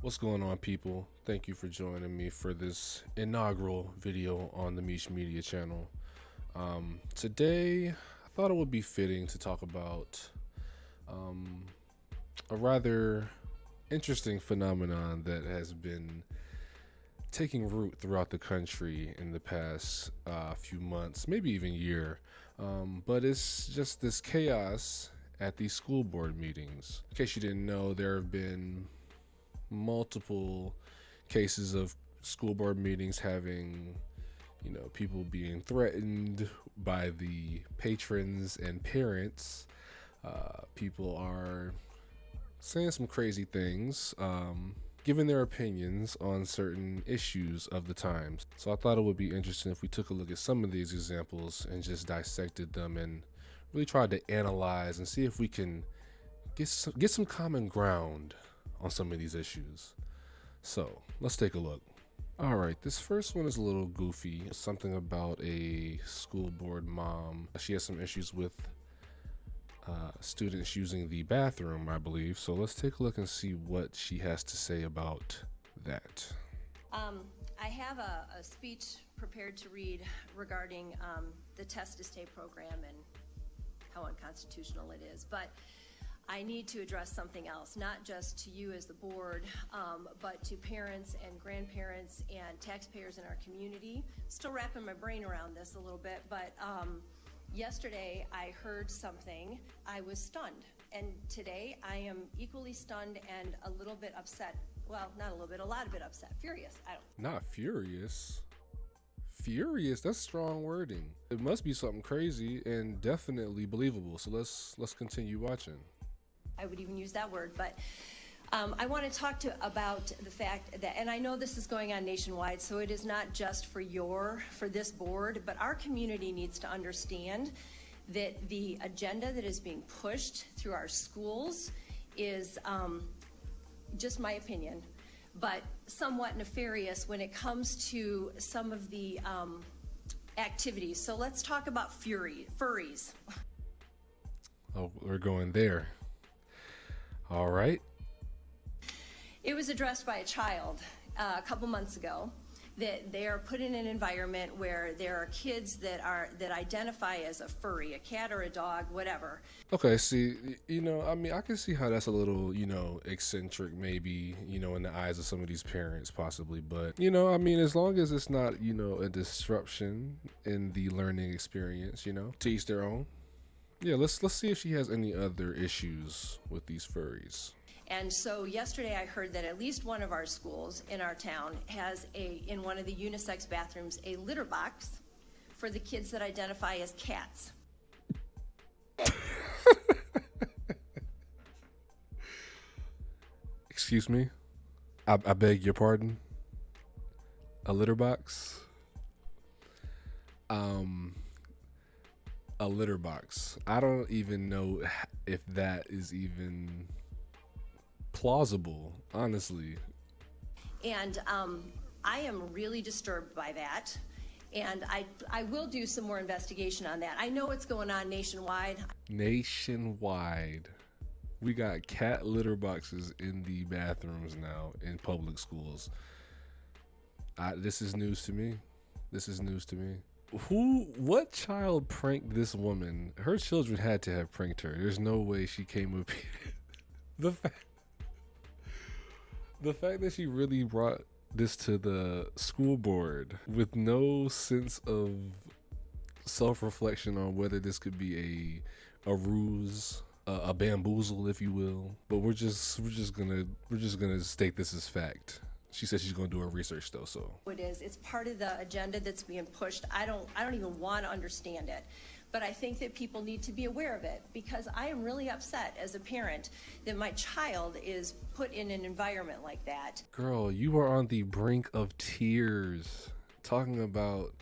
What's going on, people? Thank you for joining me for this inaugural video on the Mish Media channel. Today, I thought it would be fitting to talk about a rather interesting phenomenon that has been taking root throughout the country in the past few months, maybe even year. But it's just this chaos at these school board meetings. In case you didn't know, there have been multiple cases of school board meetings having, people being threatened by the patrons and parents. People are saying some crazy things, giving their opinions on certain issues of the times. So I thought it would be interesting if we took a look at some of these examples and just dissected them and really tried to analyze and see if we can get some common ground on some of these issues. So let's take a look. All right, this first one is a little goofy. Something about a school board mom. She has some issues with students using the bathroom, I believe. So let's take a look and see what she has to say about that. I have a speech prepared to read regarding the test to stay program and how unconstitutional it is, but I need to address something else, not just to you as the board, but to parents and grandparents and taxpayers in our community. Still wrapping my brain around this a little bit, but yesterday I heard something. I was stunned, and today I am equally stunned and a little bit upset. Well, not a little bit, a lot of bit upset, furious. Not furious. Furious, that's strong wording. It must be something crazy and definitely believable. So let's continue watching. I would even use that word, but I want to talk about the fact that, and I know this is going on nationwide, so it is not just for this board, but our community needs to understand that the agenda that is being pushed through our schools is, just my opinion, but somewhat nefarious when it comes to some of the activities. So let's talk about furries. Oh, we're going there. All right. It was addressed by a child a couple months ago that they are put in an environment where there are kids that identify as a furry, a cat or a dog, whatever. Okay, see, I can see how that's a little, eccentric maybe, in the eyes of some of these parents possibly, but, as long as it's not, a disruption in the learning experience, to each their own. Yeah, let's see if she has any other issues with these furries. And so yesterday I heard that at least one of our schools in our town has in one of the unisex bathrooms, a litter box for the kids that identify as cats. Excuse me? I beg your pardon? A litter box? A litter box. I don't even know if that is even plausible, honestly. And I am really disturbed by that. And I will do some more investigation on that. I know it's going on nationwide. Nationwide. We got cat litter boxes in the bathrooms now in public schools. This is news to me. What child pranked this woman? Her children had to have pranked her. There's no way she came up here. The fact that she really brought this to the school board with no sense of self-reflection on whether this could be a ruse, a bamboozle, if you will. But we're just gonna state this as fact. She said she's going to do her research though, so. It's part of the agenda that's being pushed. I don't even want to understand it, but I think that people need to be aware of it because I am really upset as a parent that my child is put in an environment like that. Girl, you are on the brink of tears talking about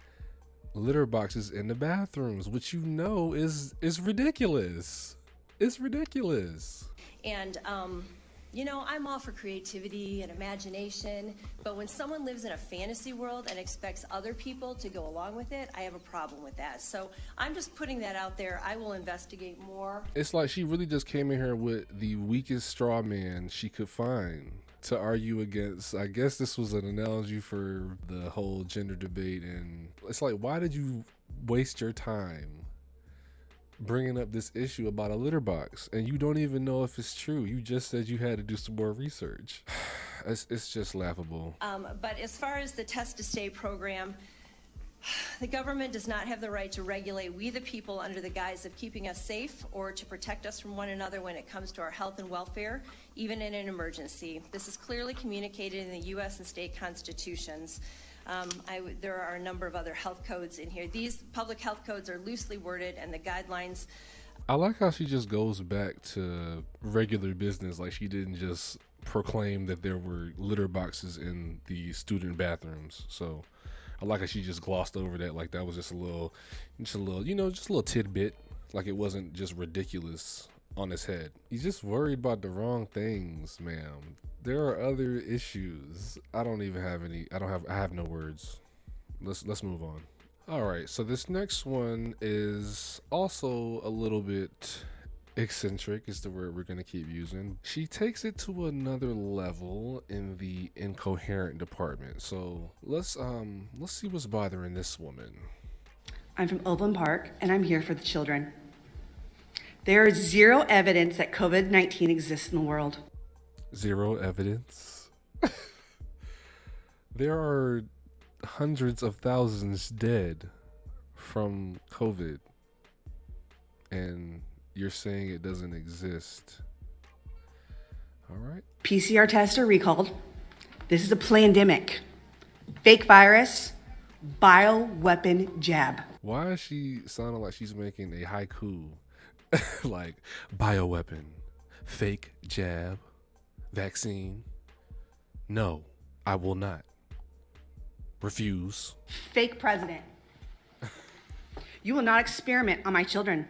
litter boxes in the bathrooms, which is ridiculous. It's ridiculous. And I'm all for creativity and imagination, but when someone lives in a fantasy world and expects other people to go along with it, I have a problem with that. So I'm just putting that out there. I will investigate more. It's like she really just came in here with the weakest straw man she could find to argue against. I guess this was an analogy for the whole gender debate, and it's like, why did you waste your time bringing up this issue about a litter box, and you don't even know if it's true? You just said you had to do some more research. It's just laughable. But as far as the test to stay program, the government does not have the right to regulate we the people under the guise of keeping us safe or to protect us from one another when it comes to our health and welfare, even in an emergency. This is clearly communicated in the U.S. and state constitutions. There are a number of other health codes in here. These public health codes are loosely worded, and the guidelines. I like how she just goes back to regular business, like she didn't just proclaim that there were litter boxes in the student bathrooms. So I like how she just glossed over that, like that was just a little, just a little tidbit, like it wasn't just ridiculous on his head. He's just worried about the wrong things, ma'am. There are other issues. I have no words. Let's move on. All right, so this next one is also a little bit eccentric, is the word we're going to keep using. She takes it to another level in the incoherent department. So let's see what's bothering this woman. I'm from Overland Park, and I'm here for the children. There is zero evidence that COVID-19 exists in the world. Zero evidence? There are hundreds of thousands dead from COVID, and you're saying it doesn't exist. All right. PCR tests are recalled. This is a pandemic. Fake virus, bioweapon jab. Why is she sounding like she's making a haiku? Like, bioweapon, fake jab, vaccine. No, I will not. Refuse. Fake president. You will not experiment on my children.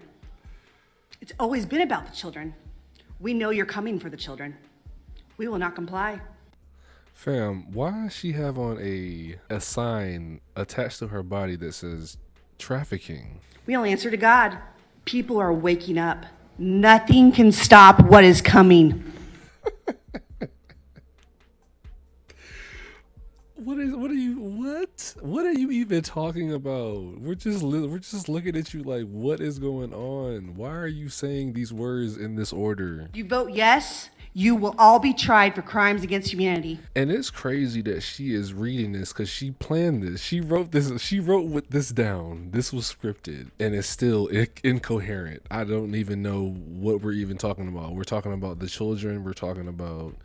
It's always been about the children. We know you're coming for the children. We will not comply. Fam, why does she have on a sign attached to her body that says trafficking? We all answer to God. People are waking up. Nothing can stop what is coming. What are you even talking about? We're just looking at you like, what is going on? Why are you saying these words in this order? You vote yes, you will all be tried for crimes against humanity. And it's crazy that she is reading this because she planned this. She wrote this down. This was scripted, and it's still incoherent. I don't even know what we're even talking about. We're talking about the children. We're talking about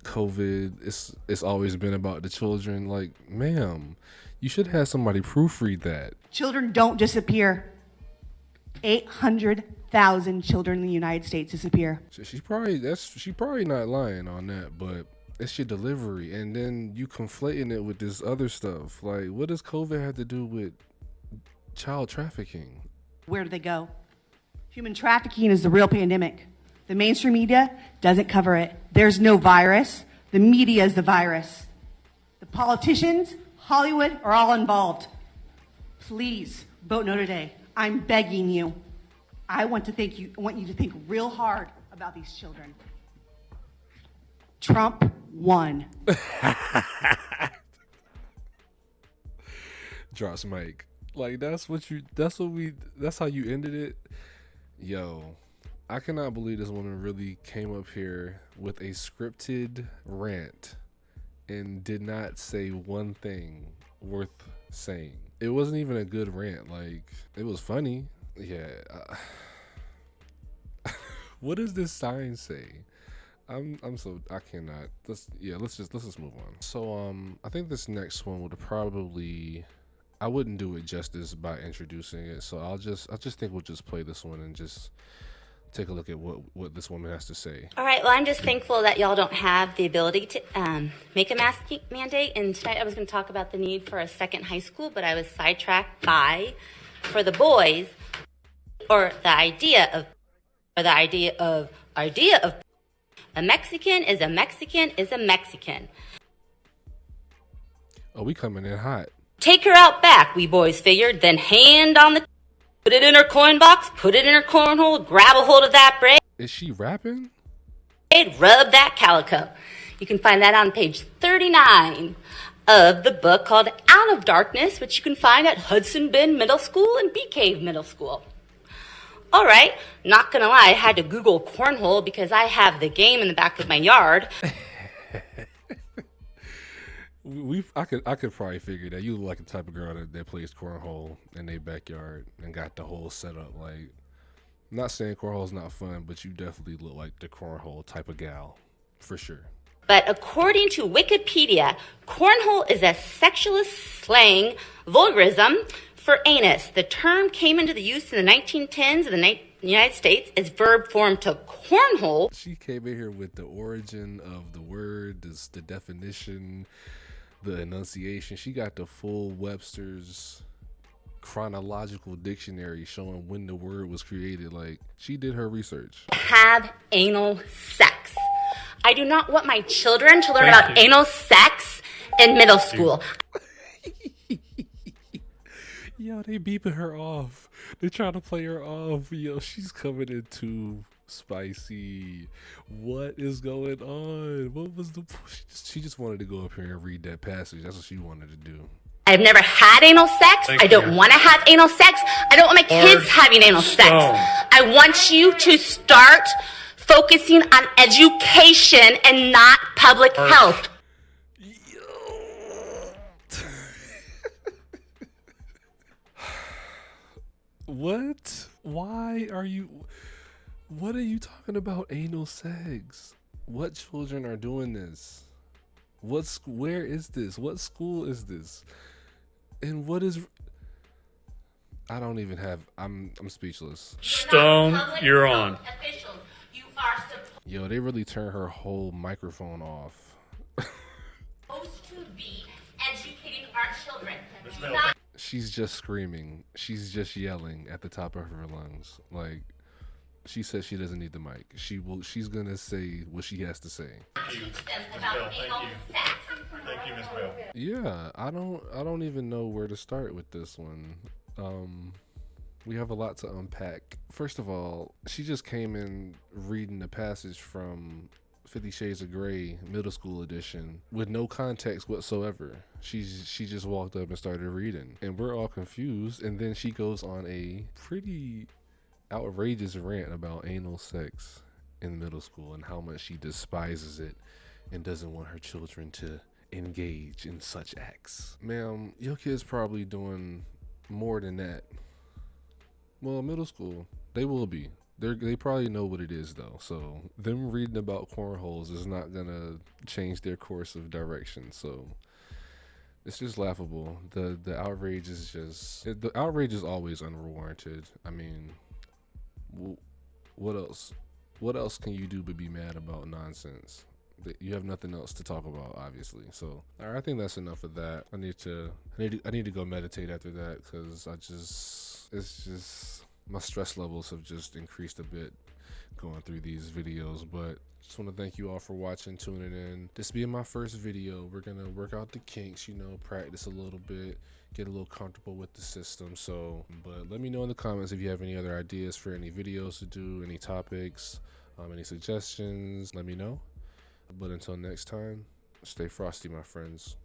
COVID. It's always been about the children. Like, ma'am, you should have somebody proofread that. Children don't disappear. 800,000 children in the United States disappear. She probably not lying on that, but it's your delivery, and then you conflating it with this other stuff. Like, what does COVID have to do with child trafficking? Where do they go? Human trafficking is the real pandemic. The mainstream media doesn't cover it. There's no virus. The media is the virus. The politicians, Hollywood, are all involved. Please vote no today. I'm begging you. I want you to think real hard about these children. Trump won. Drops mic. Like, that's how you ended it. Yo, I cannot believe this woman really came up here with a scripted rant and did not say one thing worth saying. It wasn't even a good rant. Like, it was funny. Yeah. What does this sign say? I cannot. Let's just move on. So I think this next one would probably, I wouldn't do it justice by introducing it. So I just think we'll just play this one and just take a look at what this woman has to say. All right, well, I'm just thankful that y'all don't have the ability to make a mask mandate. And tonight I was going to talk about the need for a second high school, but I was sidetracked by, for the boys, or the idea of a Mexican is a Mexican is a Mexican. Oh, we coming in hot. Take her out back, we boys figured, then hand on the... Put it in her coin box, put it in her cornhole, grab a hold of that braid. Is she rapping? Rub that calico. You can find that on page 39 of the book called Out of Darkness, which you can find at Hudson Bend Middle School and Bee Cave Middle School. All right, not gonna lie, I had to Google cornhole because I have the game in the back of my yard. I could probably figure that you look like the type of girl that plays cornhole in their backyard and got the whole setup. Like, I'm not saying cornhole's not fun, but you definitely look like the cornhole type of gal, for sure. But according to Wikipedia, cornhole is a sexualist slang vulgarism for anus. The term came into the use in the 1910s in the United States as verb form to cornhole. She came in here with the origin of the word, the definition, the enunciation. She got the full Webster's chronological dictionary showing when the word was created. Like, she did her research. Have anal sex. I do not want my children to learn about anal sex in middle school. Yo, they beeping her off. They trying to play her off. Yo, she's coming in too spicy. What is going on? What was the... She just wanted to go up here and read that passage. That's what she wanted to do. I've never had anal sex. I don't want to have anal sex. I don't want my kids having anal sex. I want you to start focusing on education and not public health. What? Why are you... What are you talking about anal sex? What children are doing this? Where is this? What school is this? And what is... I don't even have... I'm speechless. Stone, you're on. Yo, they really turned her whole microphone off. Supposed to be educating our children. She's just screaming. She's just yelling at the top of her lungs. Like, she says she doesn't need the mic. She's gonna say what she has to say. Thank you, Ms. Bell. Yeah, I don't even know where to start with this one. We have a lot to unpack. First of all, she just came in reading the passage from 50 Shades of Grey middle school edition with no context whatsoever. She just walked up and started reading, and we're all confused. And then she goes on a pretty outrageous rant about anal sex in middle school and how much she despises it and doesn't want her children to engage in such acts. Ma'am, your kid's probably doing more than that. Well, middle school, they will be. They probably know what it is, though. So them reading about cornholes is not gonna change their course of direction. So it's just laughable. The outrage is just... The outrage is always unwarranted. I mean, what else? What else can you do but be mad about nonsense? You have nothing else to talk about, obviously. So, all right, I think that's enough of that. I need to go meditate after that, because it's just my stress levels have just increased a bit going through these videos. But just want to thank you all for watching, tuning in. This being my first video, we're gonna work out the kinks, practice a little bit, get a little comfortable with the system. So, but let me know in the comments if you have any other ideas for any videos to do, any topics, any suggestions. Let me know. But until next time, stay frosty, my friends.